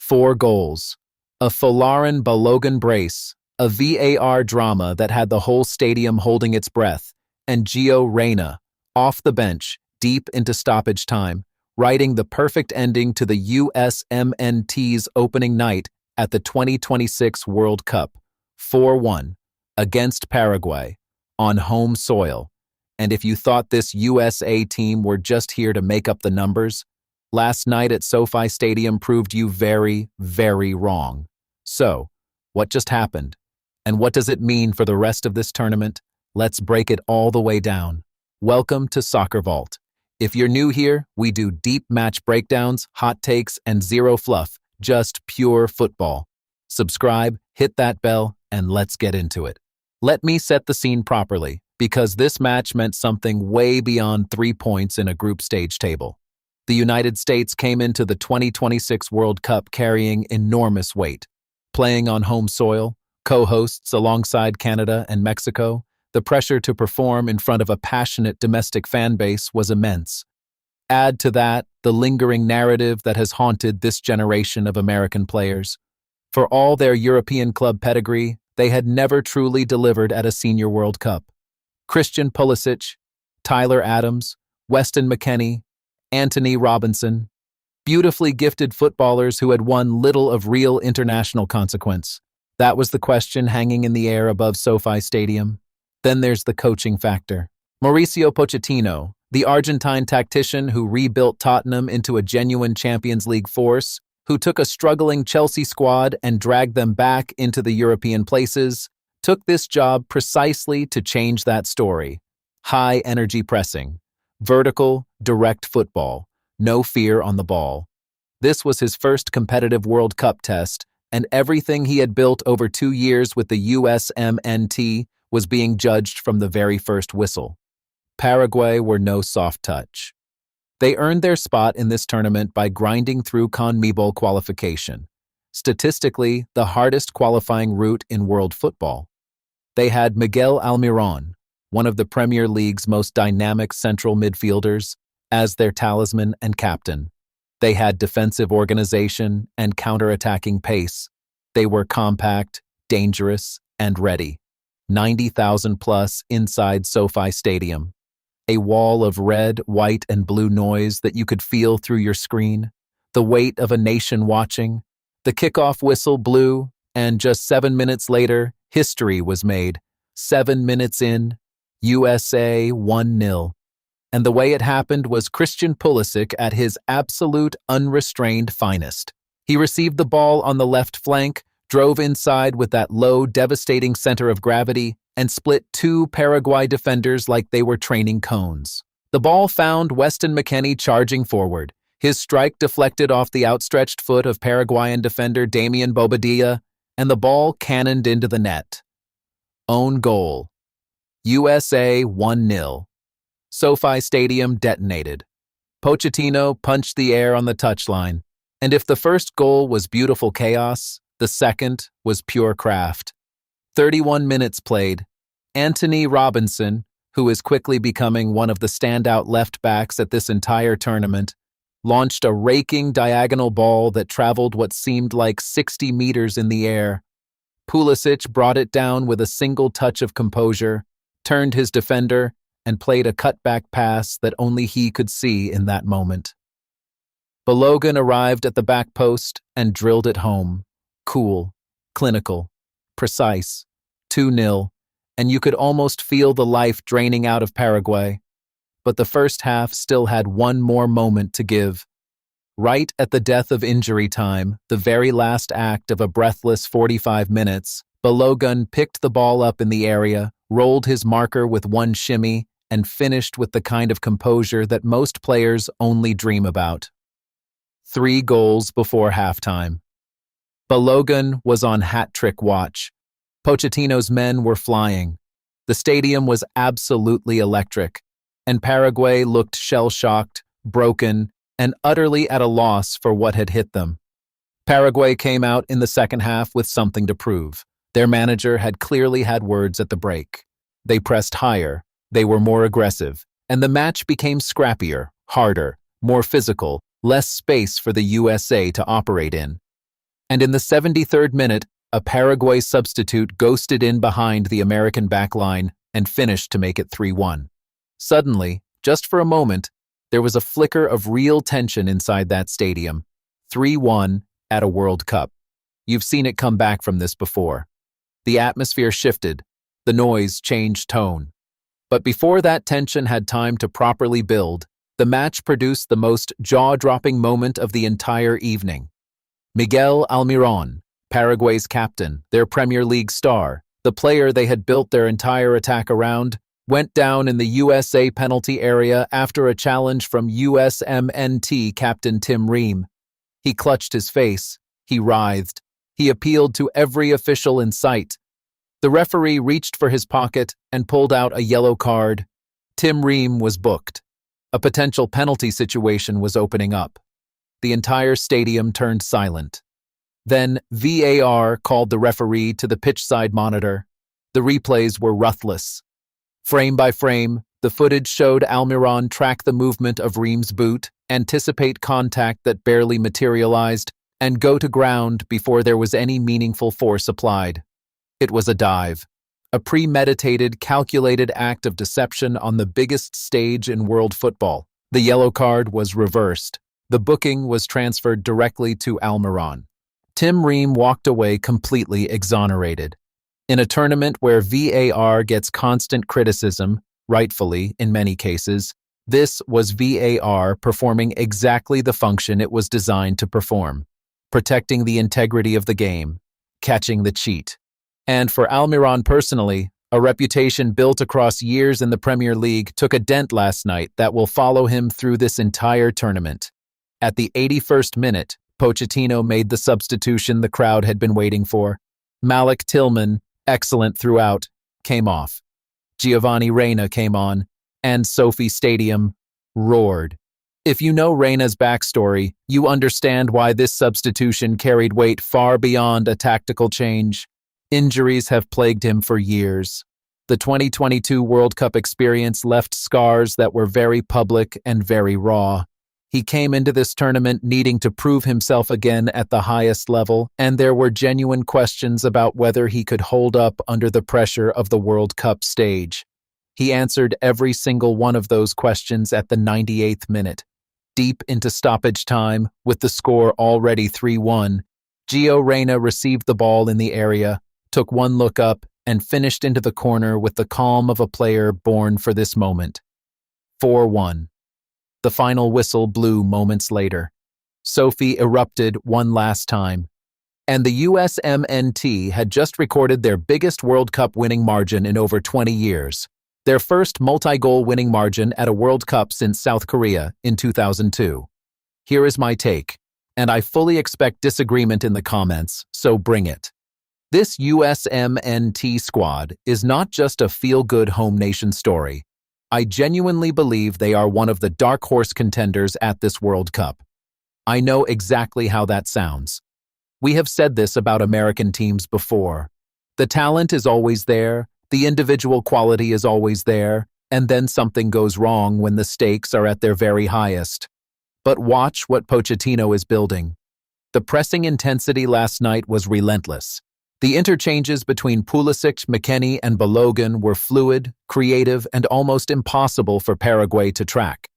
4 goals. A Folarin Balogun brace, a VAR drama that had the whole stadium holding its breath, and Gio Reyna, off the bench, deep into stoppage time, writing the perfect ending to the USMNT's opening night at the 2026 World Cup, 4-1, against Paraguay, on home soil. And if you thought this USA team were just here to make up the numbers, last night at SoFi Stadium proved you very, very wrong. So, what just happened? And what does it mean for the rest of this tournament? Let's break it all the way down. Welcome to SoccerVault. If you're new here, we do deep match breakdowns, hot takes, and zero fluff, just pure football. Subscribe, hit that bell, and let's get into it. Let me set the scene properly, because this match meant something way beyond 3 points in a group stage table. The United States came into the 2026 World Cup carrying enormous weight. Playing on home soil, co-hosts alongside Canada and Mexico, the pressure to perform in front of a passionate domestic fan base was immense. Add to that the lingering narrative that has haunted this generation of American players. For all their European club pedigree, they had never truly delivered at a Senior World Cup. Christian Pulisic, Tyler Adams, Weston McKennie, Anthony Robinson, beautifully gifted footballers who had won little of real international consequence. That was the question hanging in the air above SoFi Stadium. Then there's the coaching factor. Mauricio Pochettino, the Argentine tactician who rebuilt Tottenham into a genuine Champions League force, who took a struggling Chelsea squad and dragged them back into the European places, took this job precisely to change that story. High-energy pressing, vertical, direct football, no fear on the ball. This was his first competitive World Cup test, and everything he had built over 2 years with the USMNT was being judged from the very first whistle. Paraguay were no soft touch. They earned their spot in this tournament by grinding through CONMEBOL qualification, statistically the hardest qualifying route in world football. They had Miguel Almirón, one of the Premier League's most dynamic central midfielders, as their talisman and captain. They had defensive organization and counter-attacking pace. They were compact, dangerous, and ready. 90,000 plus inside SoFi Stadium. A wall of red, white, and blue noise that you could feel through your screen. The weight of a nation watching. The kickoff whistle blew, and just 7 minutes later, history was made. 7 minutes in, USA 1-0. And the way it happened was Christian Pulisic at his absolute unrestrained finest. He received the ball on the left flank, drove inside with that low, devastating center of gravity, and split 2 Paraguay defenders like they were training cones. The ball found Weston McKennie charging forward. His strike deflected off the outstretched foot of Paraguayan defender Damian Bobadilla, and the ball cannoned into the net. Own goal. USA 1-0. SoFi Stadium detonated. Pochettino punched the air on the touchline, and if the first goal was beautiful chaos, the second was pure craft. 31 minutes played. Anthony Robinson, who is quickly becoming one of the standout left backs at this entire tournament, launched a raking diagonal ball that traveled what seemed like 60 meters in the air. Pulisic brought it down with a single touch of composure, turned his defender, and played a cutback pass that only he could see in that moment. Balogun arrived at the back post and drilled it home. Cool, clinical, precise, 2-0, and you could almost feel the life draining out of Paraguay. But the first half still had one more moment to give. Right at the death of injury time, the very last act of a breathless 45 minutes, Balogun picked the ball up in the area, rolled his marker with one shimmy, and finished with the kind of composure that most players only dream about. 3 goals before halftime. Balogun was on hat-trick watch. Pochettino's men were flying. The stadium was absolutely electric, and Paraguay looked shell-shocked, broken, and utterly at a loss for what had hit them. Paraguay came out in the second half with something to prove. Their manager had clearly had words at the break. They pressed higher, they were more aggressive, and the match became scrappier, harder, more physical, less space for the USA to operate in. And in the 73rd minute, a Paraguay substitute ghosted in behind the American backline and finished to make it 3-1. Suddenly, just for a moment, there was a flicker of real tension inside that stadium. 3-1 at a World Cup. You've seen it come back from this before. The atmosphere shifted. The noise changed tone. But before that tension had time to properly build, the match produced the most jaw-dropping moment of the entire evening. Miguel Almirón, Paraguay's captain, their Premier League star, the player they had built their entire attack around, went down in the USA penalty area after a challenge from USMNT captain Tim Ream. He clutched his face. He writhed. He appealed to every official in sight. The referee reached for his pocket and pulled out a yellow card. Tim Ream was booked. A potential penalty situation was opening up. The entire stadium turned silent. Then VAR called the referee to the pitchside monitor. The replays were ruthless. Frame by frame, the footage showed Almirón track the movement of Ream's boot, anticipate contact that barely materialized, and go to ground before there was any meaningful force applied. It was a dive, a premeditated, calculated act of deception on the biggest stage in world football. The yellow card was reversed. The booking was transferred directly to Almirón. Tim Ream walked away completely exonerated. In a tournament where VAR gets constant criticism, rightfully in many cases, this was VAR performing exactly the function it was designed to perform, protecting the integrity of the game, catching the cheat. And for Almirón personally, a reputation built across years in the Premier League took a dent last night that will follow him through this entire tournament. At the 81st minute, Pochettino made the substitution the crowd had been waiting for. Malik Tillman, excellent throughout, came off. Gio Reyna came on, and SoFi Stadium roared. If you know Reyna's backstory, you understand why this substitution carried weight far beyond a tactical change. Injuries have plagued him for years. The 2022 World Cup experience left scars that were very public and very raw. He came into this tournament needing to prove himself again at the highest level, and there were genuine questions about whether he could hold up under the pressure of the World Cup stage. He answered every single one of those questions at the 98th minute. Deep into stoppage time, with the score already 3-1, Gio Reyna received the ball in the area, took one look up, and finished into the corner with the calm of a player born for this moment. 4-1. The final whistle blew moments later. SoFi erupted one last time. And the USMNT had just recorded their biggest World Cup winning margin in over 20 years. Their first multi-goal winning margin at a World Cup since South Korea in 2002. Here is my take, and I fully expect disagreement in the comments, so bring it. This USMNT squad is not just a feel-good home nation story. I genuinely believe they are one of the dark horse contenders at this World Cup. I know exactly how that sounds. We have said this about American teams before. The talent is always there, the individual quality is always there, and then something goes wrong when the stakes are at their very highest. But watch what Pochettino is building. The pressing intensity last night was relentless. The interchanges between Pulisic, McKennie, and Balogun were fluid, creative, and almost impossible for Paraguay to track.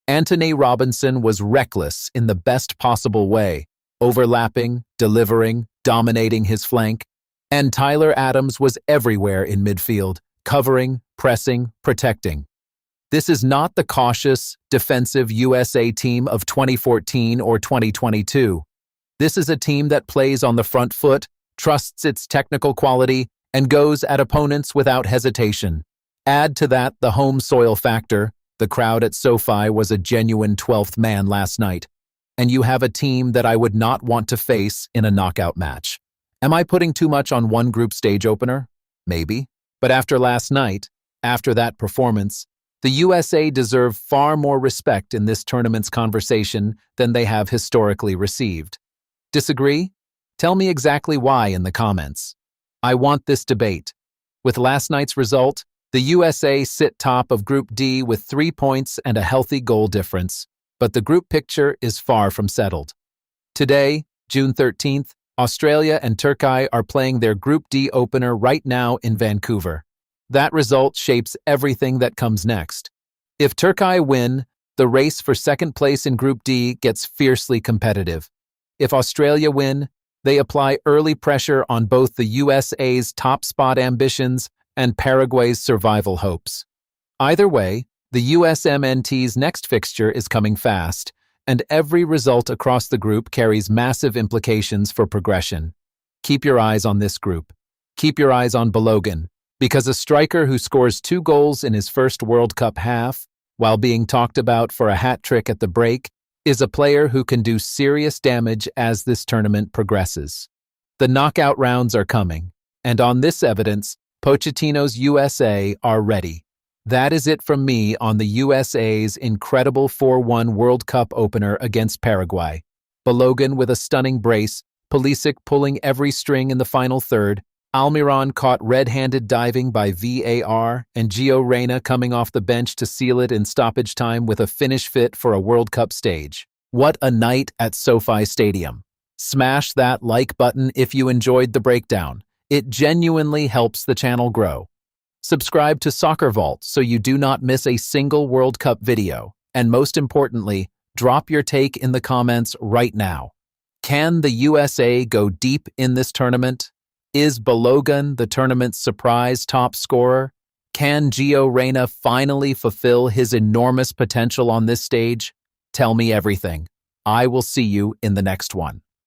Anthony Robinson was reckless in the best possible way, overlapping, delivering, dominating his flank, and Tyler Adams was everywhere in midfield, covering, pressing, protecting. This is not the cautious, defensive USA team of 2014 or 2022. This is a team that plays on the front foot, trusts its technical quality, and goes at opponents without hesitation. Add to that the home soil factor. The crowd at SoFi was a genuine 12th man last night, and you have a team that I would not want to face in a knockout match. Am I putting too much on one group stage opener? Maybe. But after last night, after that performance, the USA deserve far more respect in this tournament's conversation than they have historically received. Disagree? Tell me exactly why in the comments. I want this debate. With last night's result, the USA sit top of Group D with 3 points and a healthy goal difference, but the group picture is far from settled. Today, June 13th, Australia and Turkey are playing their Group D opener right now in Vancouver. That result shapes everything that comes next. If Turkey win, the race for second place in Group D gets fiercely competitive. If Australia win, they apply early pressure on both the USA's top spot ambitions and Paraguay's survival hopes. Either way, the USMNT's next fixture is coming fast, and every result across the group carries massive implications for progression. Keep your eyes on this group. Keep your eyes on Balogun, because a striker who scores 2 goals in his first World Cup half, while being talked about for a hat trick at the break, is a player who can do serious damage as this tournament progresses. The knockout rounds are coming, and on this evidence, Pochettino's USA are ready. That is it from me on the USA's incredible 4-1 World Cup opener against Paraguay. Balogun with a stunning brace, Pulisic pulling every string in the final third, Almirón caught red-handed diving by VAR, and Gio Reyna coming off the bench to seal it in stoppage time with a finish fit for a World Cup stage. What a night at SoFi Stadium. Smash that like button if you enjoyed the breakdown. It genuinely helps the channel grow. Subscribe to SoccerVault so you do not miss a single World Cup video. And most importantly, drop your take in the comments right now. Can the USA go deep in this tournament? Is Balogun the tournament's surprise top scorer? Can Gio Reyna finally fulfill his enormous potential on this stage? Tell me everything. I will see you in the next one.